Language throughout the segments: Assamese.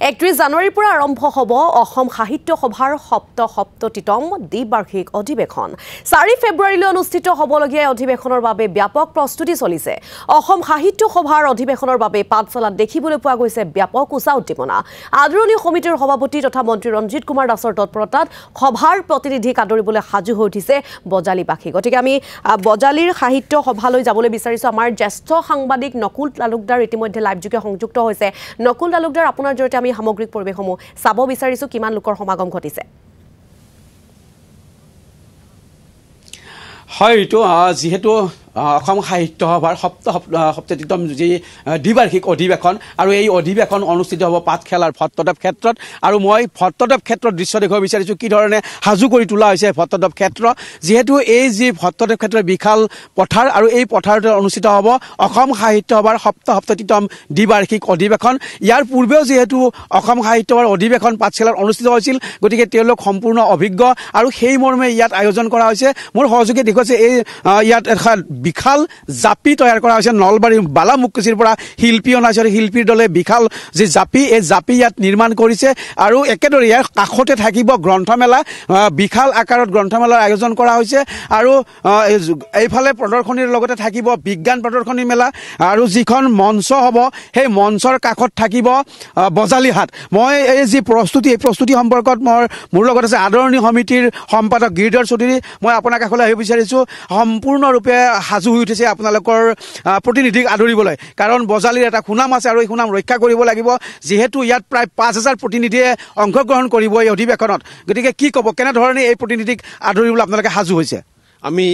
31 জানুৱাৰীৰ পৰা আৰম্ভ হ'ব অসম সাহিত্য সভাৰ সপ্ততিতম দ্বিবাৰ্ষিক অধিৱেশন 4 ফেব্ৰুৱাৰীলৈ অনুষ্ঠিত হ'বলগীয়া অধিৱেশনৰ বাবে ব্যাপক প্ৰস্তুতি চলিছে অসম সাহিত্য সভাৰ অধিৱেশনৰ বাবে পাঠশালাত দেখিবলৈ পোৱা গৈছে ব্যাপক উৎসাহ উদ্দীপনা আদৰণি সমিতিৰ সভাপতি তথা মন্ত্ৰী ৰঞ্জিত কুমাৰ দাসৰ তৎপৰতাত সভাৰ প্ৰতিনিধিক আদৰিবলৈ সাজু হৈ উঠিছে বজালীবাসী গতিকে আমি বজালীৰ সাহিত্য সভালৈ যাবলৈ বিচাৰিছো আমাৰ জ্যেষ্ঠ সাংবাদিক নকুল তালুকদাৰ ইতিমধ্যে লাইভ যোগে সংযুক্ত হৈছে নকুল তালুকদাৰ আপোনাৰ জৰিয়তে আমি সামগ্ৰিক পৰিৱেশসমূহ চাব বিচাৰিছো কিমান লোকৰ সমাগম ঘটিছে হয় এইটো যেহেতু অসম সাহিত্য সভাৰ সপ্ততিতম যি দ্বিবাৰ্ষিক অধিৱেশন আৰু এই অধিৱেশন অনুষ্ঠিত হ'ব পাঠশালাৰ ভট্টদেৱ ক্ষেত্ৰত আৰু মই ভট্টদেৱ ক্ষেত্ৰত দৃশ্য দেখুৱাব বিচাৰিছোঁ কি ধৰণে সাজু কৰি তোলা হৈছে ভট্টদেৱ ক্ষেত্ৰ যিহেতু এই যি ভট্টদেৱ ক্ষেত্ৰৰ বিশাল পথাৰ আৰু এই পথাৰতে অনুষ্ঠিত হ'ব অসম সাহিত্য সভাৰ সপ্ততিতম দ্বিবাৰ্ষিক অধিৱেশন ইয়াৰ পূৰ্বেও যিহেতু অসম সাহিত্য সভাৰ অধিৱেশন পাঠশালাত অনুষ্ঠিত হৈছিল গতিকে তেওঁলোক সম্পূৰ্ণ অভিজ্ঞ আৰু সেই মৰ্মে ইয়াত আয়োজন কৰা হৈছে মোৰ সহযোগী দেখুৱাইছে এই ইয়াত এখন বিশাল জাপি তৈয়াৰ কৰা হৈছে নলবাৰী বালামুকুচিৰ পৰা শিল্পী অনাইছে শিল্পীৰ দলে বিশাল যি জাপি এই জাপি ইয়াত নিৰ্মাণ কৰিছে আৰু একেদৰে ইয়াৰ কাষতে থাকিব গ্ৰন্থমেলা বিশাল আকাৰত গ্ৰন্থমেলাৰ আয়োজন কৰা হৈছে আৰু এইফালে প্ৰদৰ্শনীৰ লগতে থাকিব বিজ্ঞান প্ৰদৰ্শনী মেলা আৰু যিখন মঞ্চ হ'ব সেই মঞ্চৰ কাষত থাকিব বজালী হাট মই এই যি এই প্ৰস্তুতি সম্পৰ্কত মোৰ লগত আছে আদৰণি সমিতিৰ সম্পাদক গিৰিধৰ চৌধুৰী মই আপোনাৰ কাষলৈ আহিব বিচাৰিছোঁ সম্পূৰ্ণৰূপে সাজু হৈ উঠিছে আপোনালোকৰ প্ৰতিনিধিক আদৰিবলৈ কাৰণ বজালীৰ এটা সুনাম আছে আৰু এই সুনাম ৰক্ষা কৰিব লাগিব যিহেতু ইয়াত প্ৰায় 5000 প্ৰতিনিধিয়ে অংশগ্ৰহণ কৰিব এই অধিৱেশনত গতিকে কি ক'ব কেনেধৰণে এই প্ৰতিনিধিক আদৰিবলৈ আপোনালোকে সাজু হৈছে আমি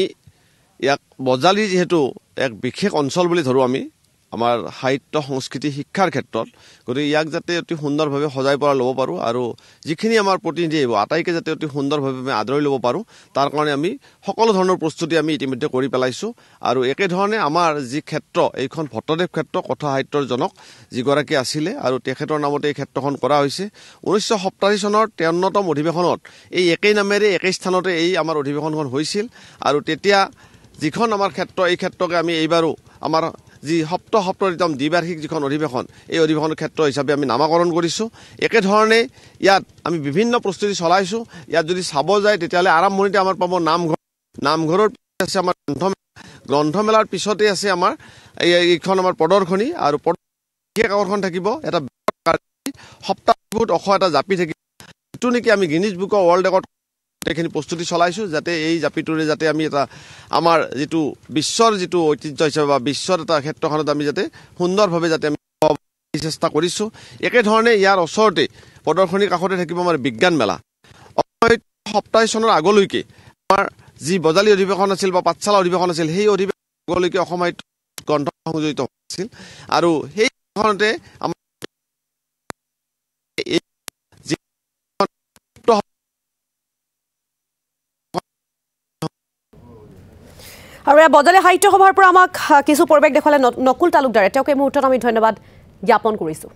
ইয়াক বজালী যিহেতু এক বিশেষ অঞ্চল বুলি ধৰোঁ আমি আমাৰ সাহিত্য সংস্কৃতি শিক্ষাৰ ক্ষেত্ৰত গতিকে ইয়াক যাতে অতি সুন্দৰভাৱে সজাই পৰা ল'ব পাৰোঁ আৰু যিখিনি আমাৰ প্ৰতিনিধি আহিব আটাইকে যাতে অতি সুন্দৰভাৱে আমি আদৰি ল'ব পাৰোঁ তাৰ কাৰণে আমি সকলো ধৰণৰ প্ৰস্তুতি আমি ইতিমধ্যে কৰি পেলাইছোঁ আৰু একেধৰণে আমাৰ যি ক্ষেত্ৰ এইখন ভট্টদেৱ ক্ষেত্ৰ কথা সাহিত্যৰ জনক যিগৰাকী আছিলে আৰু তেখেতৰ নামতে এই ক্ষেত্ৰখন কৰা হৈছে 1987 চনৰ 53তম অধিৱেশনত এই একেই নামেৰে একেই স্থানতে এই আমাৰ অধিৱেশনখন হৈছিল আৰু তেতিয়া যিখন আমাৰ ক্ষেত্ৰ এই ক্ষেত্ৰকে আমি এইবাৰো আমাৰ যি সপ্ততিতম দ্বিবাৰ্ষিক যিখন অধিৱেশন এই অধিৱেশনৰ ক্ষেত্ৰ হিচাপে আমি নামাকৰণ কৰিছোঁ একেধৰণে ইয়াত আমি বিভিন্ন প্ৰস্তুতি চলাইছোঁ ইয়াত যদি চাব যায় তেতিয়াহ'লে আৰম্ভণিতে আমাৰ পাব নামঘৰৰ পিছত আছে আমাৰ গ্ৰন্থমেলাৰ পিছতে আছে আমাৰ এইখন আমাৰ প্ৰদৰ্শনী আৰু বিশেষ আকৰ্ষণ থাকিব এটা সপ্তাহত এটা জাপি থাকিব যিটো নেকি আমি Guinness book of world record এইখিনি প্ৰস্তুতি চলাইছোঁ যাতে এই জাপিটোৰে যাতে আমি এটা আমাৰ যিটো বিশ্বৰ যিটো ঐতিহ্য হিচাপে বা বিশ্বৰ এটা ক্ষেত্ৰখনত আমি যাতে সুন্দৰভাৱে যাতে আমি চেষ্টা কৰিছোঁ একেধৰণে ইয়াৰ ওচৰতে প্ৰদৰ্শনীৰ কাষতে থাকিব আমাৰ বিজ্ঞান মেলা 27 চনৰ আগলৈকে আমাৰ যি বজালী অধিৱেশন আছিল বা পাঠশালা অধিৱেশন আছিল সেই অধিৱেশন আগলৈকে অসম সাহিত্য গ্ৰন্থ সংযোজিত হৈছিল আৰু সেইখনতে আমাৰ আৰু বজালী সাহিত্য সভাৰ পৰা আমাক কিছু পৰিৱেশ দেখুৱালে নকুল তালুকদাৰে তেওঁক এই মুহূৰ্তত আমি ধন্যবাদ জ্ঞাপন কৰিছোঁ